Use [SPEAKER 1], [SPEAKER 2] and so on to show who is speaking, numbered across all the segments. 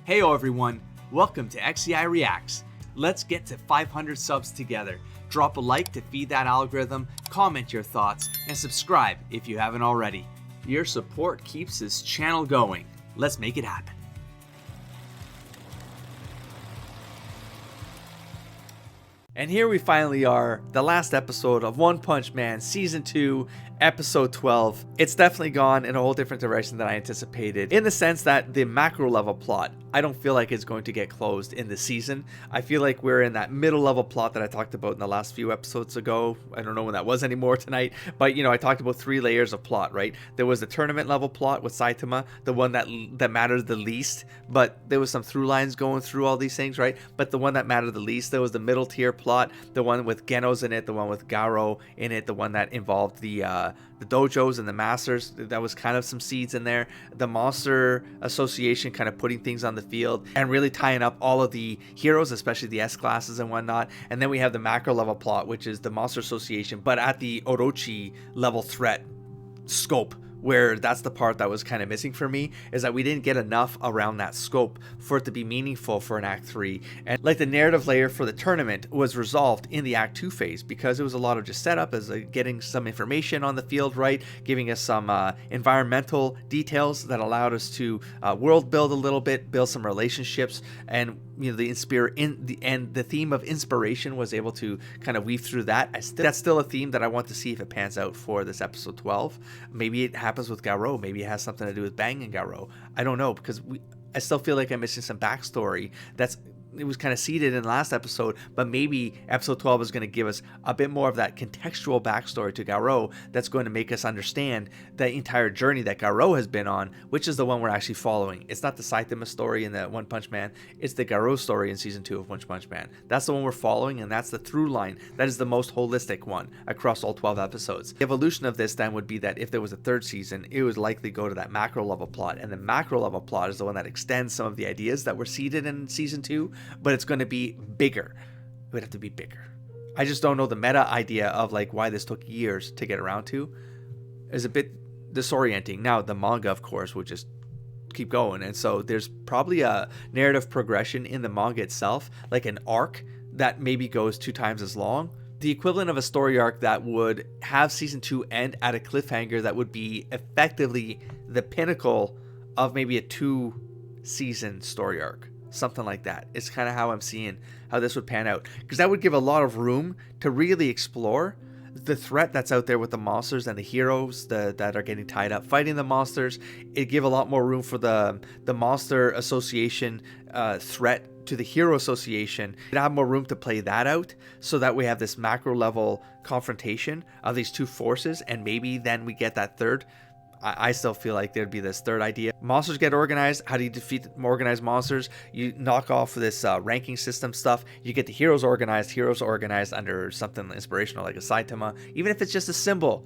[SPEAKER 1] Heyo everyone, welcome to XEI Reacts. Let's get to 500 subs together. Drop a like to feed that algorithm, comment your thoughts, and subscribe if you haven't already. Your support keeps this channel going. Let's make it happen. And here we finally are, the last episode of One Punch Man Season 2, Episode 12. It's definitely gone in a whole different direction than I anticipated, in the sense that the macro level plot, I don't feel like it's going to get closed in the season. I feel like we're in that middle level plot that I talked about in the last few episodes ago. I don't know when that was anymore tonight, but I talked about 3 layers of plot, right? There was the tournament level plot with Saitama, the one that mattered the least, but there was some through lines going through all these things, right? But the one that mattered the least, there was the middle tier plot, the one with Genos in it, the one with GAROU in it, the one that involved the dojos and the masters. That was kind of some seeds in there. The Monster Association kind of putting things on the field and really tying up all of the heroes, especially the S classes and whatnot. And then we have the macro level plot, which is the Monster Association, but at the Orochi level threat scope, where that's the part that was kind of missing for me, is that we didn't get enough around that scope for it to be meaningful for an Act 3. And like the narrative layer for the tournament was resolved in the Act 2 phase, because it was a lot of just setup as getting some information on the field, right? Giving us some environmental details that allowed us to world build a little bit, build some relationships, and the theme of inspiration was able to kind of weave through that. That's still a theme that I want to see if it pans out for this episode 12. Maybe it happens with GAROU. Maybe it has something to do with Bang and GAROU. I don't know, because I still feel like I'm missing some backstory it was kind of seeded in the last episode, but maybe episode 12 is going to give us a bit more of that contextual backstory to GAROU that's going to make us understand the entire journey that GAROU has been on, which is the one we're actually following. It's not the Saitama story in the One Punch Man, it's the GAROU story in Season 2 of One Punch Man. That's the one we're following, and that's the through line. That is the most holistic one across all 12 episodes. The evolution of this then would be that if there was a third season, it would likely go to that macro level plot, and the macro level plot is the one that extends some of the ideas that were seeded in Season 2, but it's going to be bigger. It would have to be bigger. I just don't know the meta idea of like why this took years to get around to is a bit disorienting. Now the manga, of course, would just keep going, and so there's probably a narrative progression in the manga itself, like an arc that maybe goes 2 times as long, the equivalent of a story arc that would have Season 2 end at a cliffhanger that would be effectively the pinnacle of maybe a 2-season story arc. Something like that. It's kind of how I'm seeing how this would pan out, because that would give a lot of room to really explore the threat that's out there with the monsters and the heroes that are getting tied up fighting the monsters. It'd give a lot more room for the Monster Association threat to the Hero Association. It'd have more room to play that out, so that we have this macro level confrontation of these 2 forces, and maybe then we get that third. I still feel like there'd be this third idea. Monsters get organized. How do you defeat organized monsters? You knock off this ranking system stuff. You get the heroes organized under something inspirational like a Saitama, even if it's just a symbol,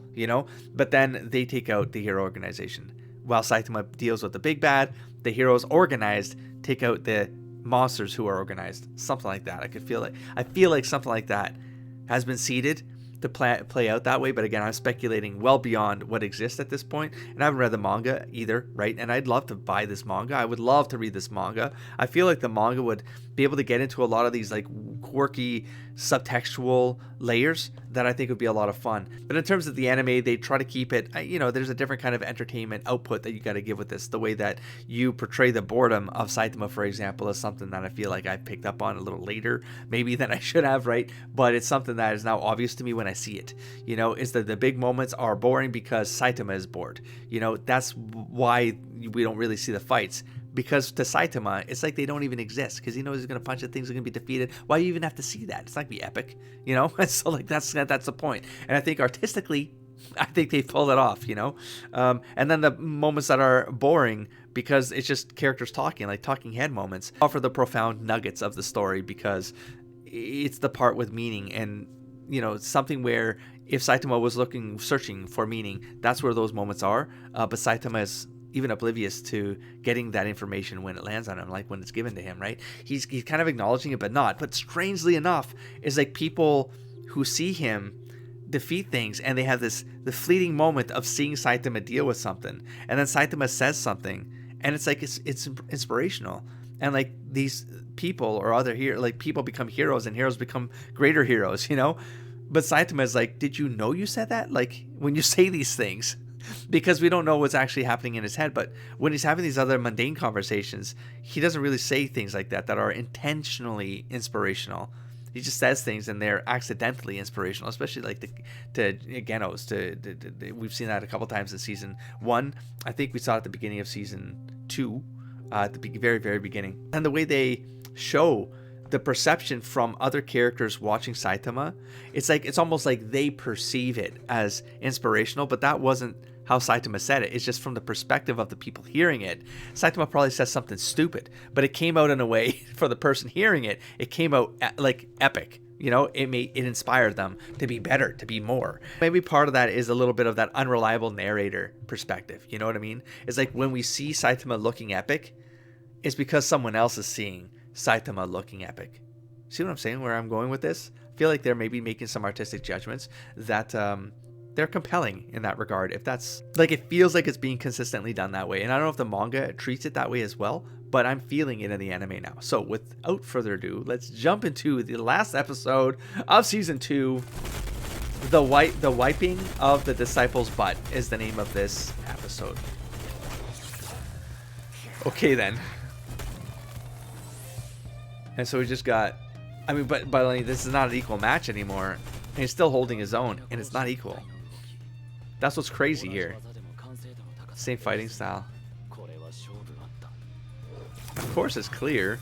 [SPEAKER 1] But then they take out the hero organization. While Saitama deals with the big bad, the heroes organized take out the monsters who are organized. Something like that. I feel like something like that has been seeded to play out that way, but again, I'm speculating well beyond what exists at this point, and I haven't read the manga either, right? And I'd love to buy this manga. I would love to read this manga. I feel like the manga would be able to get into a lot of these like quirky subtextual layers that I think would be a lot of fun. But in terms of the anime, they try to keep it, there's a different kind of entertainment output that you got to give with this. The way that you portray the boredom of Saitama, for example, is something that I feel like I picked up on a little later maybe than I should have, right? But it's something that is now obvious to me when I see it. Is that the big moments are boring because Saitama is bored. That's why we don't really see the fights. Because to Saitama, it's like they don't even exist, because he knows he's going to punch at things that are going to be defeated. Why do you even have to see that? It's not going to be epic, So like that's the point. And I think artistically, they pulled it off, And then the moments that are boring because it's just characters talking, like talking head moments, offer the profound nuggets of the story, because it's the part with meaning and something where if Saitama was searching for meaning, that's where those moments are. But Saitama is even oblivious to getting that information when it lands on him, like when it's given to him, right? He's kind of acknowledging it, but not. But strangely enough, is like people who see him defeat things, and they have the fleeting moment of seeing Saitama deal with something, and then Saitama says something, and it's like it's inspirational. And like these people or other here, like people become heroes and heroes become greater heroes, you know? But Saitama is like, did you know you said that? Like when you say these things, because we don't know what's actually happening in his head. But when he's having these other mundane conversations, he doesn't really say things like that are intentionally inspirational. He just says things and they're accidentally inspirational, especially like to Genos. We've seen that a couple times in season 1. I think we saw it at the beginning of season 2, at the very, very beginning. And the way they show the perception from other characters watching Saitama, it's almost like they perceive it as inspirational, but that wasn't how Saitama said it. It's just from the perspective of the people hearing it. Saitama probably says something stupid, but it came out in a way for the person hearing it. It came out like epic. You know, it inspired them to be better, to be more. Maybe part of that is a little bit of that unreliable narrator perspective. You know what I mean? It's like when we see Saitama looking epic, it's because someone else is seeing Saitama looking epic. See what I'm saying? Where I'm going with this? I feel like they're maybe making some artistic judgments that they're compelling in that regard. If that's like, it feels like it's being consistently done that way. And I don't know if the manga treats it that way as well, but I'm feeling it in the anime now. So without further ado, let's jump into the last episode of season 2. The wiping of the disciples' butt is the name of this episode. Okay then. And so we just got, I mean, but like, this is not an equal match anymore. And he's still holding his own, and it's not equal. That's what's crazy here. Same fighting style. Of course, it's clear.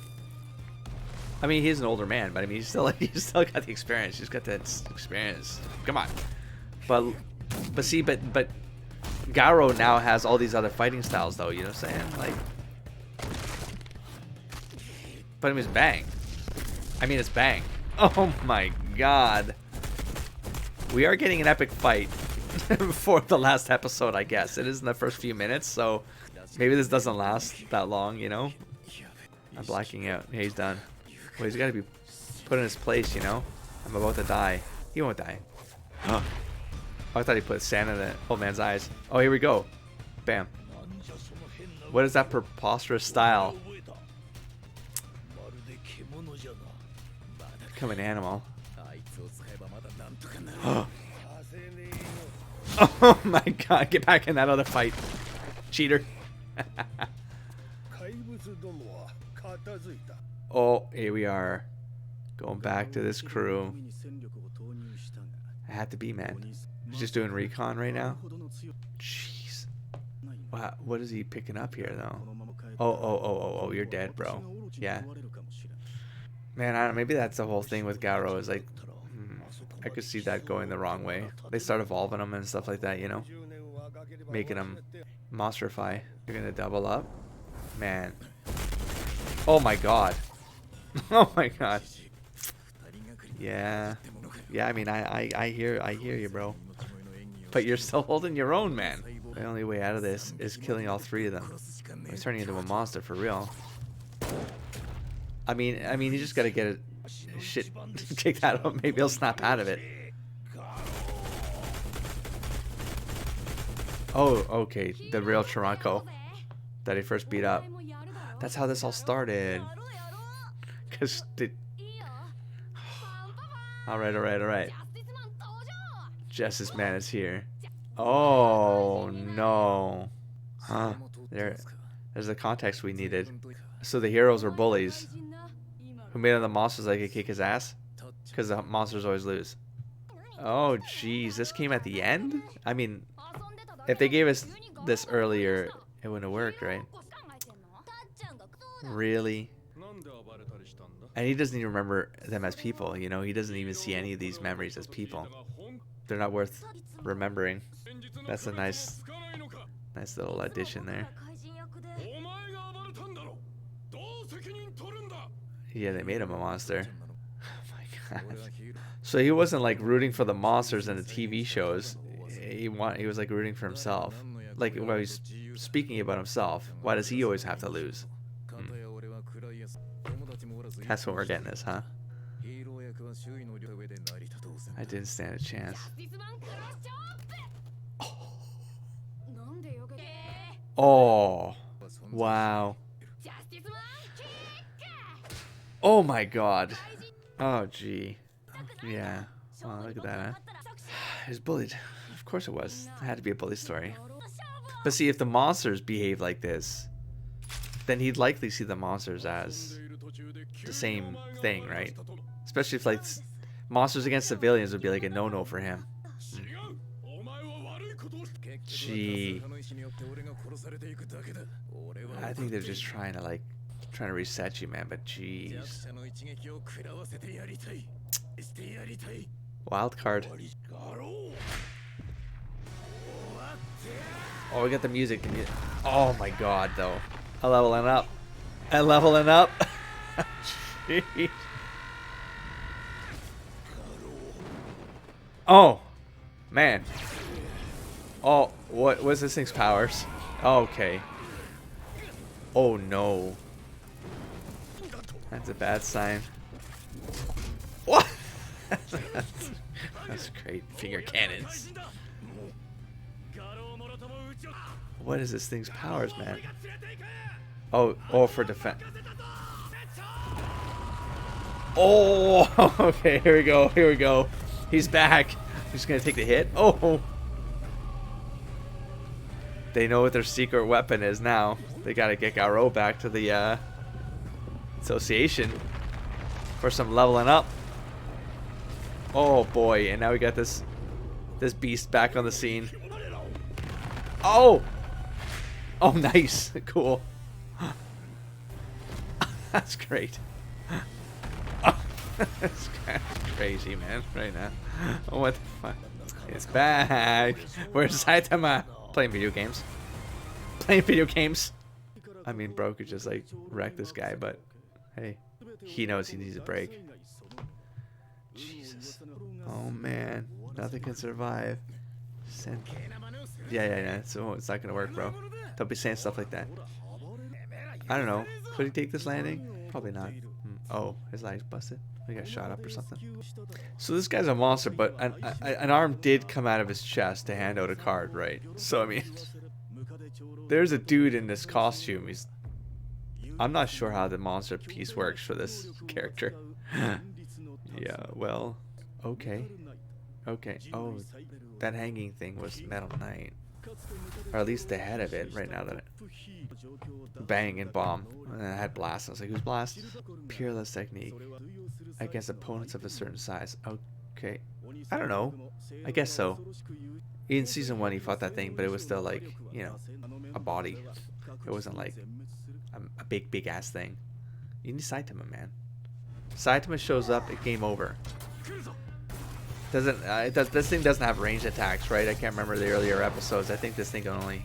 [SPEAKER 1] I mean, he's an older man, but I mean, he's still got the experience. He's got that experience. Come on. But see, but Garou now has all these other fighting styles, though. You know what I'm saying? Like, but I mean, it's bang. I mean, it's bang. Oh my god. We are getting an epic fight for the last episode, I guess. It is in the first few minutes, so maybe this doesn't last that long, you know? I'm blacking out. Yeah, he's done. Well, he's got to be put in his place, you know? I'm about to die. He won't die. Oh, I thought he put sand in the old man's eyes. Oh, here we go. Bam. What is that preposterous style? Become an animal. Oh my god, get back in that other fight, cheater. Oh, here we are, going back to this crew. I had to be, man. He's just doing recon right now. Jeez. Wow, what is he picking up here, though? Oh, you're dead, bro. Yeah. Man, I don't know, maybe that's the whole thing with Garou, is like, I could see that going the wrong way. They start evolving them and stuff like that, you know? Making them monsterify. You're gonna double up? Man. Oh my god. Oh my god. Yeah. Yeah, I mean, I hear you, bro. But you're still holding your own, man. The only way out of this is killing all 3 of them. He's turning into a monster for real. I mean, you just gotta get it. Shit, take that out. Maybe he'll snap out of it. Oh, okay. The real Chiranko that he first beat up. That's how this all started. Cause all right. Justice Man is here. Oh no. Huh. There's the context we needed. So the heroes were bullies who made them the monsters that could kick his ass, because the monsters always lose. Oh jeez, this came at the end? I mean, if they gave us this earlier, it wouldn't have worked, right? Really? And he doesn't even remember them as people, you know? He doesn't even see any of these memories as people. They're not worth remembering. That's a nice little addition there. Yeah, they made him a monster. Oh my god. So he wasn't like rooting for the monsters in the TV shows. He was like rooting for himself. Like when he's speaking about himself. Why does he always have to lose? That's what we're getting this, huh? I didn't stand a chance. Oh. Wow. Oh my god. Oh gee. Yeah. Oh, look at that, huh? He was bullied. Of course it was. It had to be a bully story. But see, if the monsters behave like this, then he'd likely see the monsters as the same thing, right? Especially if like monsters against civilians would be like a no-no for him. Gee. I think they're just trying to reset you, man, but jeez. Wild card. Oh, we got the music. Oh my god, though. I'm leveling up. I'm leveling up. Jeez. Oh, man. Oh, what's this thing's powers? Oh, okay. Oh no. That's a bad sign. What? That's great. Finger cannons. What is this thing's powers, man? Oh, for defense. Oh, okay. Here we go. Here we go. He's back. He's gonna take the hit. Oh. They know what their secret weapon is now. They gotta get GAROU back to the association for some leveling up. Oh boy, and now we got this beast back on the scene. Oh! Oh, nice. Cool. That's great. Oh, that's crazy, man, right now. What the fuck? It's back. Where's Saitama? Playing video games. Playing video games. I mean, bro could just like wreck this guy, but hey, he knows he needs a break. Jesus. Oh man, nothing can survive. Yeah. So it's not gonna work, bro. Don't be saying stuff like that. I don't know. Could he take this landing? Probably not. Oh, his leg's busted. He got shot up or something. So this guy's a monster, but an arm did come out of his chest to hand out a card, right? So I mean, there's a dude in this costume. I'm not sure how the monster piece works for this character. Yeah, well, okay. Oh, that hanging thing was Metal Knight, or at least the head of it. Right now that bang and bomb, and I had blast. I was like, who's blast? Peerless technique against opponents of a certain size. Okay, I don't know. I guess so. In season 1, he fought that thing, but it was still like, you know, a body. It wasn't like a big ass thing. You need Saitama, man. Saitama shows up, it game over. This thing doesn't have ranged attacks, right? I can't remember the earlier episodes. I think this thing can only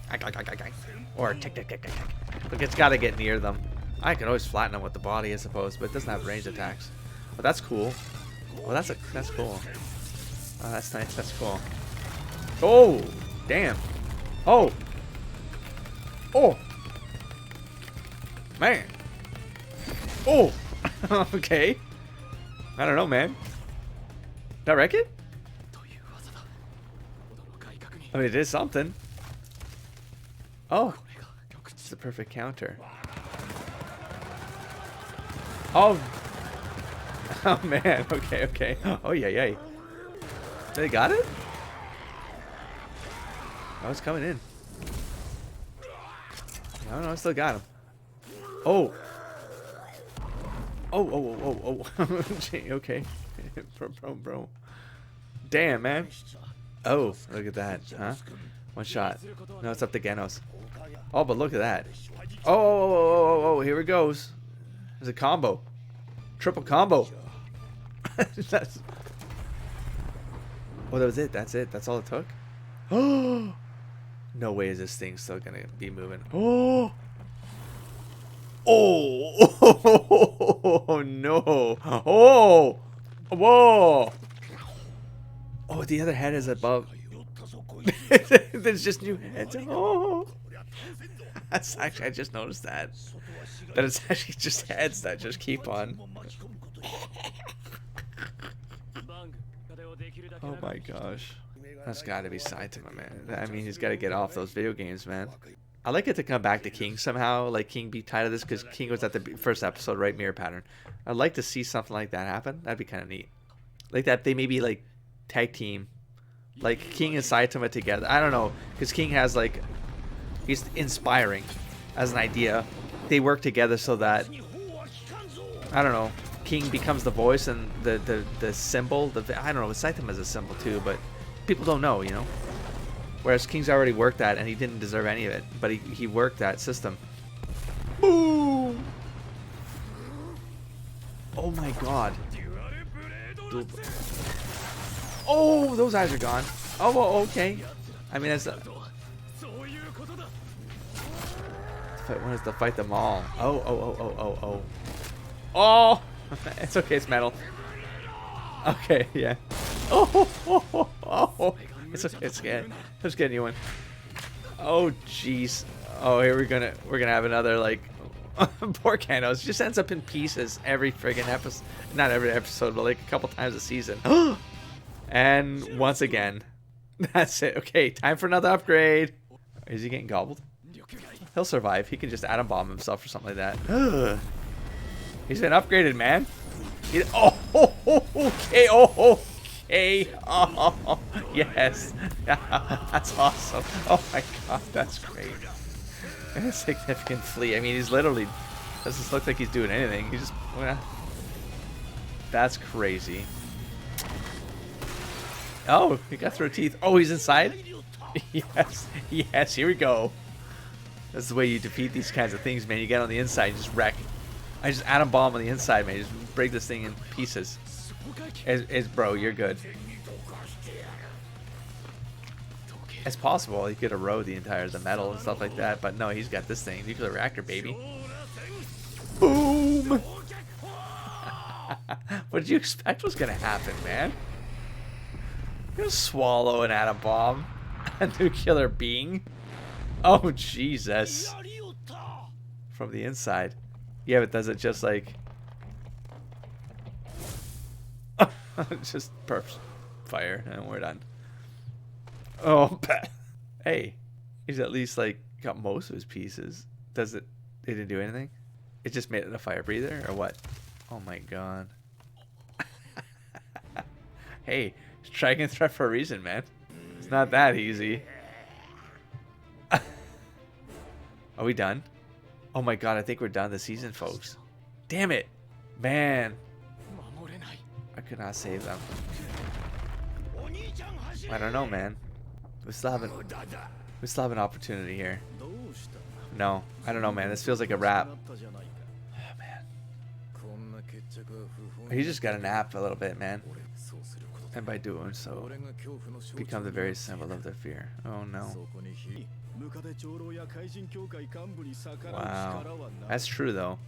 [SPEAKER 1] or tick. Like, it's got to get near them. I can always flatten them with the body, I suppose, but it doesn't have ranged attacks. But that's cool. Well, that's cool. Oh, that's nice. That's cool. Oh, damn. Oh, man. Oh, okay. I don't know, man. Did I wreck it? I mean, it is something. Oh, it's the perfect counter. Oh, oh man. Okay. Oh yeah. They got it? Oh, it's coming in. No, I still got him. Oh. Gee, okay. Bro. Damn, man. Oh, look at that, huh? One shot. No, it's up to Genos. Oh, but look at that. Oh, here it goes. There's a combo. Triple combo. That's... Oh, that was it. That's it. That's all it took? Oh, no way is this thing still gonna be moving. Oh no. Oh, whoa. Oh, the other head is above. There's just new heads. Oh, that's actually, I just noticed that it's actually just heads that just keep on. Oh my gosh, that's got to be Saitama, man. I mean, he's got to get off those video games, man. I like it to come back to King somehow, like King be tied to this, because King was at the first episode, right? Mirror pattern. I'd like to see something like that happen. That'd be kind of neat. Like that they maybe like tag team, like King and Saitama together. I don't know, because King has like, he's inspiring as an idea. They work together so that, I don't know, King becomes the voice and the symbol. I don't know, Saitama is a symbol too, but people don't know, you know. Whereas King's already worked that, and he didn't deserve any of it, but he worked that system. Boom! Oh my god. Oh, those eyes are gone. Oh, well, okay. I mean, that's... One is to fight them all. Oh. Oh! It's okay, it's metal. Okay, yeah. Oh. It's okay, it's good. Let's get a new one. Oh jeez. Oh, here we're gonna have another like poor Kanos. Just ends up in pieces every friggin' episode. Not every episode, but like a couple times a season. And once again, that's it. Okay, time for another upgrade. Is he getting gobbled? He'll survive. He can just atom bomb himself or something like that. He's been upgraded, man. Okay. Okay. Oh, yes. That's awesome. Oh my god, that's great. And a significant fleet. I mean, he's literally doesn't look like he's doing anything. He just, well, that's crazy. Oh, he got through teeth. Oh, he's inside? Yes, here we go. That's the way you defeat these kinds of things, man. You get on the inside, you just wreck. I just atom bomb on the inside, man. You just break this thing in pieces. Bro, you're good. It's possible he could erode the metal and stuff like that, but no, he's got this thing. Nuclear reactor, baby. Boom! What did you expect was gonna happen, man? You're gonna swallow an atom bomb. A nuclear being. Oh, Jesus. From the inside. Yeah, but does it just like... just perps fire and we're done. Oh, hey, he's at least like got most of his pieces. Does it? It didn't do anything. It just made it a fire breather or what? Oh my god. Hey, it's Dragon Threat for a reason, man. It's not that easy. Are we done? Oh my god, I think we're done this season, folks. Damn it, man. I could not save them. I don't know, man. We still have an opportunity here. No, I don't know, man. This feels like a wrap. Oh, man. He just got a nap a little bit, man. And by doing so, become the very symbol of their fear. Oh no. Wow. That's true, though.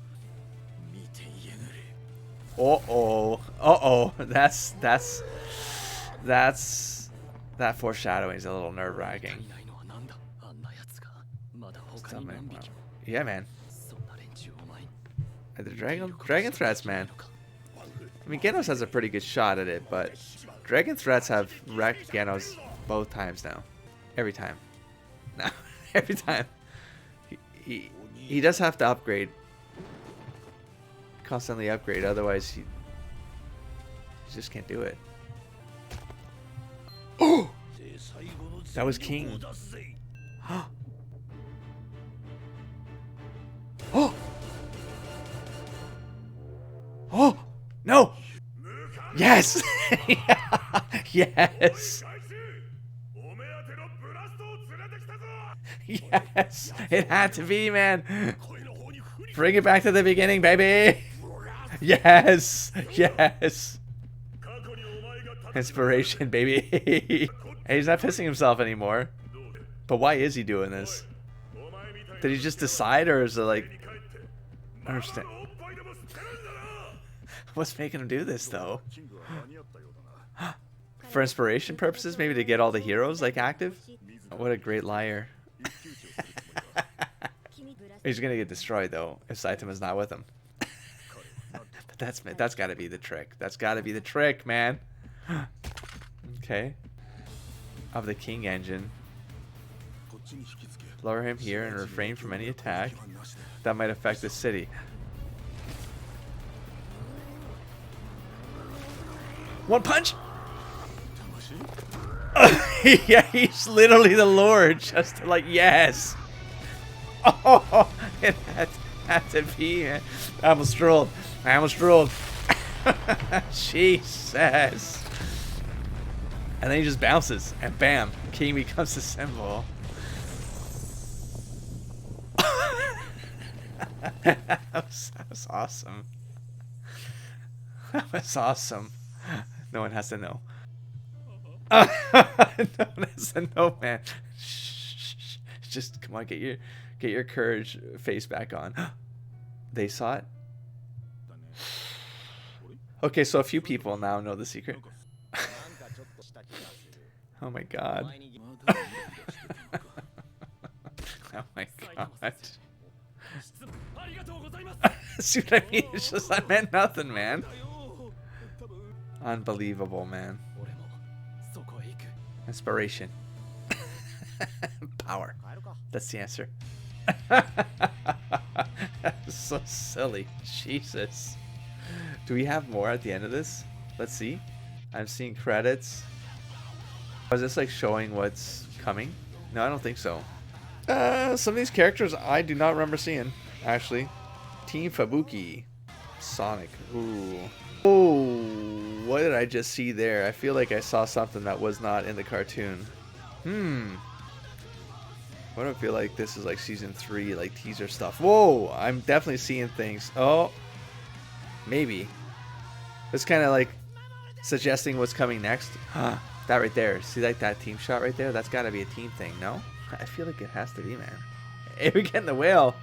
[SPEAKER 1] Uh-oh. That foreshadowing is a little nerve-wracking. Yeah, man. The dragon threats, man. I mean, Genos has a pretty good shot at it, but dragon threats have wrecked Genos both times now. Every time. No, every time. He does have to upgrade. Constantly upgrade, otherwise he just can't do it. Oh! That was King. Oh! Oh! No! Yes! Yes! Yes! It had to be, man! Bring it back to the beginning, baby! Yes! Yes! Inspiration, baby! And he's not pissing himself anymore. But why is he doing this? Did he just decide, or is it like... I don't understand. What's making him do this, though? For inspiration purposes? Maybe to get all the heroes, like, active? What a great liar. He's gonna get destroyed, though, if Saitama's not with him. But that's gotta be the trick. That's gotta be the trick, man. Okay. Of the King engine. Lower him here and refrain from any attack that might affect the city. One punch! Yeah, he's literally the Lord. Just like, yes. Oh, it had to be. I almost drooled. Jesus. And then he just bounces, and bam, King becomes the symbol. That was awesome. That was awesome. No one has to know. No one has to know, man. Shh. Just come on, get your courage face back on. They saw it. Okay, so a few people now know the secret. Oh my god. Oh my god. See what I mean? It's just, I meant nothing, man. Unbelievable, man. Inspiration. Power. That's the answer. That's so silly. Jesus. Do we have more at the end of this? Let's see. I'm seeing credits. Is this like showing what's coming? No, I don't think so. Some of these characters I do not remember seeing, actually. Team Fubuki. Sonic. Ooh. Oh, what did I just see there? I feel like I saw something that was not in the cartoon. What do I feel like this is like season 3, like teaser stuff? Whoa, I'm definitely seeing things. Oh, maybe. It's kind of like suggesting what's coming next. That right there. See like that team shot right there? That's got to be a team thing, no? I feel like it has to be, man. Hey, we're getting the whale.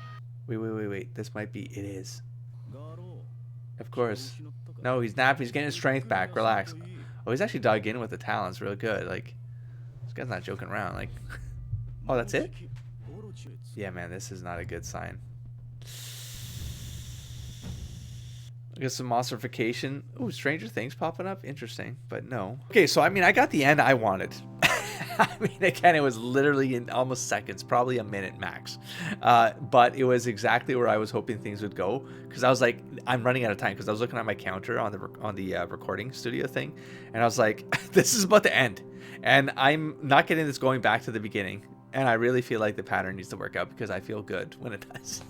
[SPEAKER 1] Wait. This might be. It is. Of course. No, he's not. He's getting his strength back. Relax. Oh, he's actually dug in with the talents real good. Like, this guy's not joking around. Like, oh, that's it? Yeah, man, this is not a good sign. I guess some monstrification. Ooh, Stranger Things popping up. Interesting, but no. Okay, so I mean, I got the end I wanted. I mean, again, it was literally in almost seconds, probably a minute max. But it was exactly where I was hoping things would go, because I was like, I'm running out of time, because I was looking at my counter on the recording studio thing, and I was like, this is about to end, and I'm not getting this going back to the beginning, and I really feel like the pattern needs to work out, because I feel good when it does.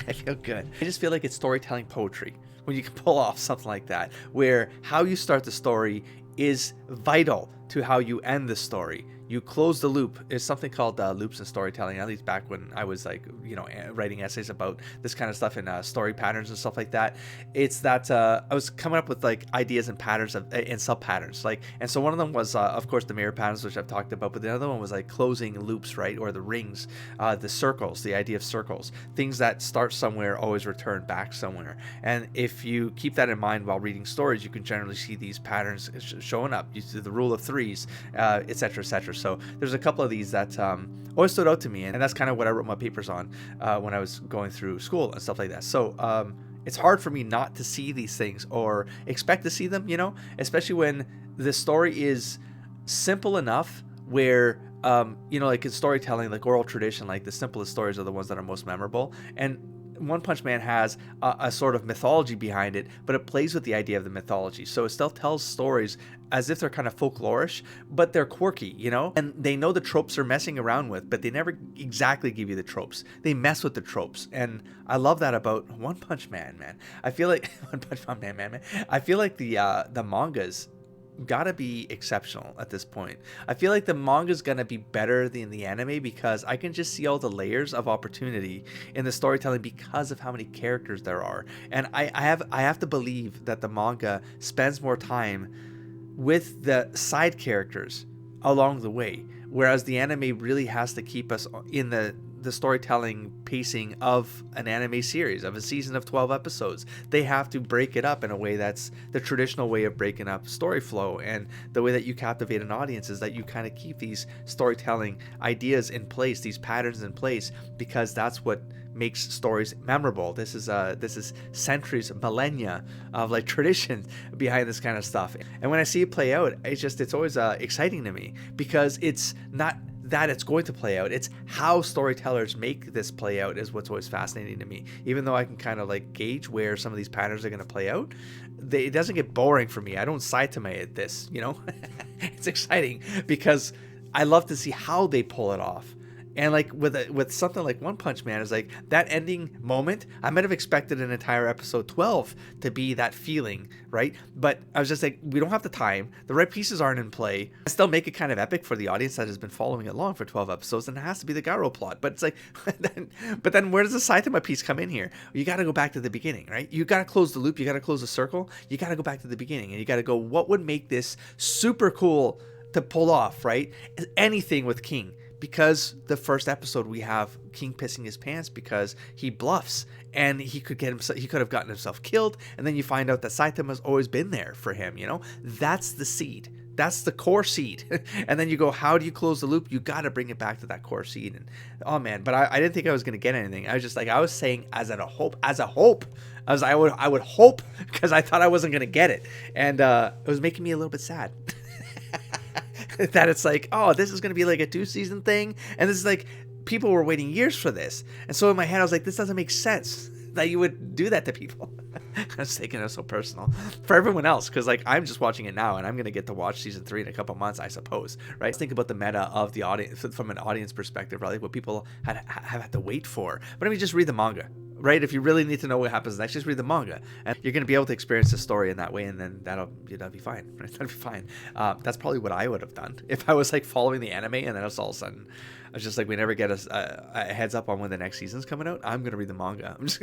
[SPEAKER 1] I feel good. I just feel like it's storytelling poetry when you can pull off something like that, where how you start the story is vital to how you end the story. You close the loop. There's something called loops in storytelling, at least back when I was like, you know, writing essays about this kind of stuff and story patterns and stuff like that. It's that I was coming up with like ideas and patterns and sub patterns, like, and so one of them was of course the mirror patterns, which I've talked about, but the other one was like closing loops, right? Or the rings, the circles, the idea of circles, things that start somewhere always return back somewhere. And if you keep that in mind while reading stories, you can generally see these patterns showing up. You see the rule of threes, etc., etc. So there's a couple of these that always stood out to me, and that's kind of what I wrote my papers on when I was going through school and stuff like that. So it's hard for me not to see these things or expect to see them, you know, especially when the story is simple enough where you know, like in storytelling, like oral tradition, like the simplest stories are the ones that are most memorable. And One Punch Man has a sort of mythology behind it, but it plays with the idea of the mythology. So it still tells stories as if they're kind of folklorish, but they're quirky, you know? And they know the tropes they're messing around with, but they never exactly give you the tropes. They mess with the tropes. And I love that about One Punch Man, man. I feel like One Punch Man. I feel like the mangas gotta be exceptional at this point. I feel like the manga's gonna be better than the anime, because I can just see all the layers of opportunity in the storytelling because of how many characters there are. And I have to believe that the manga spends more time with the side characters along the way, whereas the anime really has to keep us in the storytelling pacing of an anime series, of a season of 12 episodes. They have to break it up in a way that's the traditional way of breaking up story flow, and the way that you captivate an audience is that you kind of keep these storytelling ideas in place, these patterns in place, because that's what makes stories memorable. This is centuries, millennia of like tradition behind this kind of stuff. And when I see it play out, it's always exciting to me, because it's not that it's going to play out. It's how storytellers make this play out is what's always fascinating to me. Even though I can kind of like gauge where some of these patterns are going to play out, it doesn't get boring for me. I don't side to this, It's exciting because I love to see how they pull it off. And like with something like One Punch Man, is like that ending moment, I might have expected an entire episode 12 to be that feeling, right? But I was just like, we don't have the time. The right pieces aren't in play. I still make it kind of epic for the audience that has been following it along for 12 episodes, and it has to be the Garou plot. But it's like, but then where does the Saitama piece come in here? You got to go back to the beginning, right? You got to close the loop. You got to close the circle. You got to go back to the beginning, and you got to go, what would make this super cool to pull off, right? Anything with King. Because the first episode we have King pissing his pants because he bluffs and he could have gotten himself killed, and then you find out that Saitama's always been there for him, That's the seed. That's the core seed. And then you go, how do you close the loop? You got to bring it back to that core seed. And oh man, but I didn't think I was going to get anything. I was just like, I was saying as a hope. I would hope, because I thought I wasn't going to get it. And it was making me a little bit sad. That it's like, oh, this is going to be like a 2-season thing. And this is like, people were waiting years for this. And so in my head, I was like, this doesn't make sense that you would do that to people. I was taking it so personal for everyone else, because like I'm just watching it now, and I'm going to get to watch season 3 in a couple months, I suppose, right? Think about the meta of the audience from an audience perspective, right? Like what people have had to wait for. But I mean, just read the manga, right? If you really need to know what happens next, just read the manga, and you're going to be able to experience the story in that way, and then that'll be fine, right? That'll be fine. That's probably what I would have done if I was like following the anime, and then all of a sudden I was just like, we never get a heads up on when the next season's coming out. I'm gonna read the manga. I'm just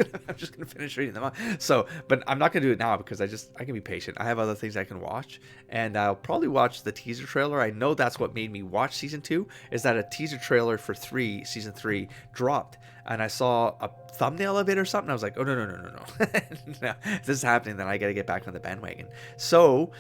[SPEAKER 1] gonna finish reading the manga. So, but I'm not gonna do it now because I can be patient. I have other things I can watch, and I'll probably watch the teaser trailer. I know that's what made me watch season 2, is that a teaser trailer for season 3 dropped, and I saw a thumbnail of it or something. I was like, oh no. No, if this is happening, then I gotta get back on the bandwagon. So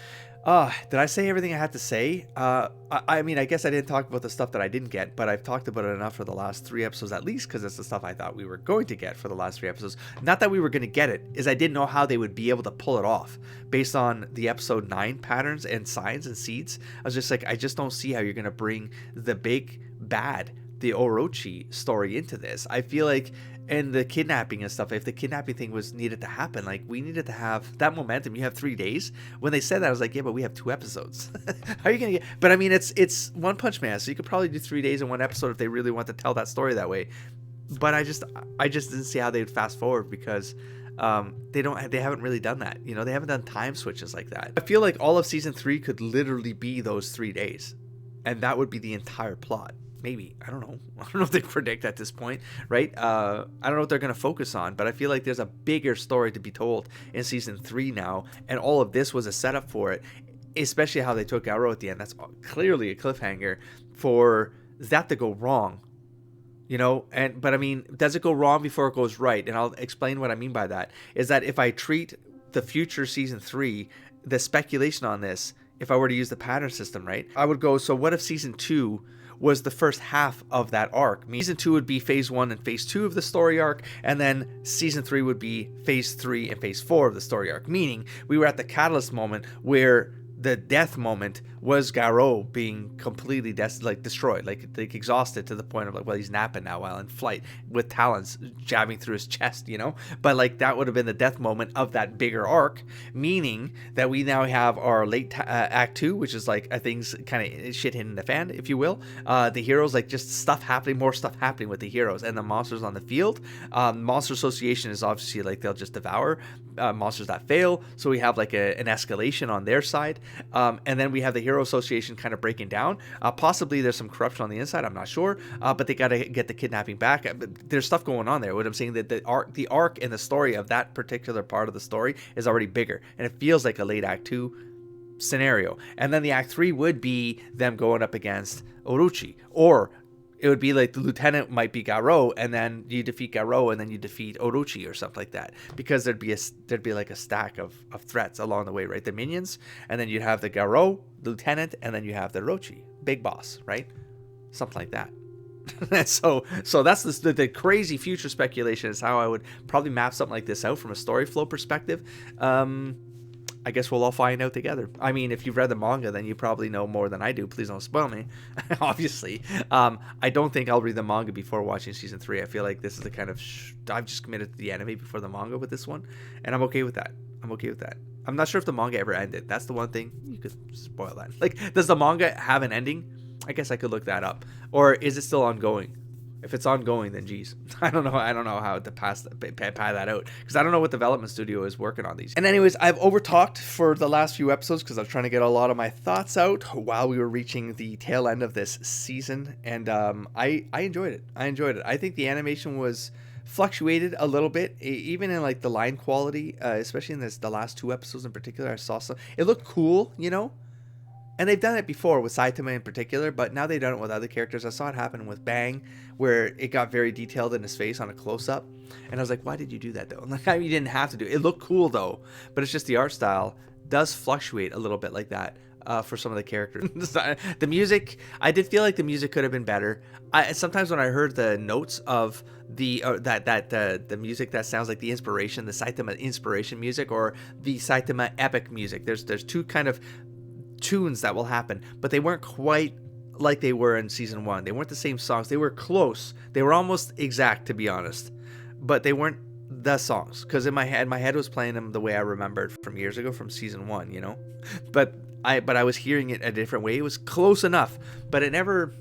[SPEAKER 1] did I say everything I had to say? I mean, I guess I didn't talk about the stuff that I didn't get, but I've talked about it enough for the last 3 episodes at least, because it's the stuff I thought we were going to get for the last 3 episodes. Not that we were going to get it, is I didn't know how they would be able to pull it off based on the episode 9 patterns and signs and seeds. I was just like, I just don't see how you're going to bring the big bad, the Orochi story into this. I feel like, and the kidnapping and stuff, if the kidnapping thing was needed to happen, like we needed to have that momentum. You have 3 days. When they said that, I was like, yeah, but we have 2 episodes. How are you gonna get? But I mean, it's One Punch Man, so you could probably do 3 days in one episode if they really want to tell that story that way. But I just didn't see how they'd fast forward, because they haven't really done that. They haven't done time switches like that. I feel like all of season 3 could literally be those 3 days, and that would be the entire plot. Maybe. I don't know. I don't know if they predict at this point, right? I don't know what they're going to focus on, but I feel like there's a bigger story to be told in season 3 now, and all of this was a setup for it, especially how they took Garou at the end. That's clearly a cliffhanger for that to go wrong, but I mean, does it go wrong before it goes right? And I'll explain what I mean by that, is that if I treat the future season 3, the speculation on this, if I were to use the pattern system, right, I would go, so what if season 2 was the first half of that arc? Season 2 would be phase 1 and phase 2 of the story arc, and then season 3 would be phase 3 and phase 4 of the story arc, meaning we were at the catalyst moment where the death moment was Garou being completely destroyed, like exhausted to the point of like, well, he's napping now while in flight with talons jabbing through his chest, but like that would have been the death moment of that bigger arc, meaning that we now have our late act 2, which is like things kind of shit hitting the fan, if you will. The heroes, like just more stuff happening with the heroes and the monsters on the field. Monster association is obviously like they'll just devour monsters that fail, so we have like an escalation on their side, and then we have the hero association kind of breaking down. Possibly there's some corruption on the inside, I'm not sure, but they got to get the kidnapping back. There's stuff going on there. What I'm saying, that the arc and the story of that particular part of the story is already bigger, and it feels like a late act 2 scenario. And then the act 3 would be them going up against Orochi, or it would be like the lieutenant might be Garou, and then you defeat Garou, and then you defeat Orochi or something like that, because there'd be like a stack of threats along the way, right? The minions, and then you'd have the Garou, lieutenant, and then you have the Orochi, big boss, right? Something like that. so that's the crazy future speculation is how I would probably map something like this out from a story flow perspective. I guess we'll all find out together. I mean, if you've read the manga, then you probably know more than I do. Please don't spoil me. Obviously, I don't think I'll read the manga before watching season 3. I feel like this is the kind of I've just committed to the anime before the manga with this one, and I'm okay with that. I'm not sure if the manga ever ended. That's the one thing you could spoil that. Like, does the manga have an ending? I guess I could look that up. Or is it still ongoing? If it's ongoing, then geez, I don't know how to pad that out, because I don't know what development studio is working on these. And anyways, I've overtalked for the last few episodes because I was trying to get a lot of my thoughts out while we were reaching the tail end of this season, and I enjoyed it. I think the animation was fluctuated a little bit, even in like the line quality, especially in the last 2 episodes in particular. I saw some. It looked cool, you know. And they've done it before with Saitama in particular, but now they've done it with other characters. I saw it happen with Bang, where it got very detailed in his face on a close-up. And I was like, why did you do that, though? Like, I mean, you didn't have to do it. It looked cool, though. But it's just the art style does fluctuate a little bit like that for some of the characters. The music, I did feel like the music could have been better. Sometimes when I heard the notes of the music that sounds like the inspiration, the Saitama inspiration music, or the Saitama epic music, there's 2 kind of tunes that will happen, but they weren't quite like they were in season 1. They weren't the same songs. They were close. They were almost exact, to be honest, but they weren't the songs, because in my head was playing them the way I remembered from years ago from season 1, you know. But I was hearing it a different way. It was close enough, but it never.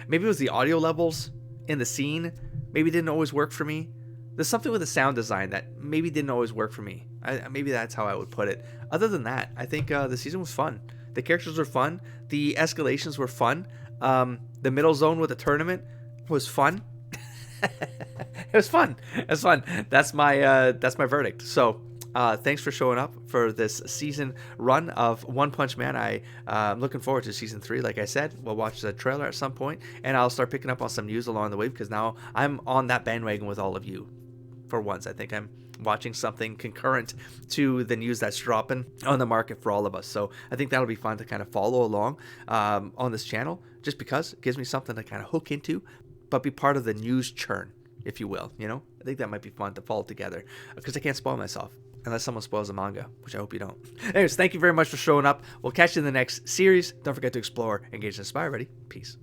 [SPEAKER 1] Maybe it was the audio levels in the scene. Maybe didn't always work for me. There's something with the sound design that maybe didn't always work for me. Maybe that's how I would put it. Other than that, I think the season was fun. The characters were fun. The escalations were fun. The middle zone with the tournament was fun. It was fun. That's my verdict. So thanks for showing up for this season run of One Punch Man. I'm looking forward to season 3. Like I said, we'll watch the trailer at some point, and I'll start picking up on some news along the way, because now I'm on that bandwagon with all of you. For once, I think I'm watching something concurrent to the news that's dropping on the market for all of us. So I think that'll be fun to kind of follow along on this channel, just because it gives me something to kind of hook into, but be part of the news churn, if you will. You know, I think that might be fun to follow together, because I can't spoil myself unless someone spoils the manga, which I hope you don't. Anyways, thank you very much for showing up. We'll catch you in the next series. Don't forget to explore, engage, and inspire. Ready? Peace.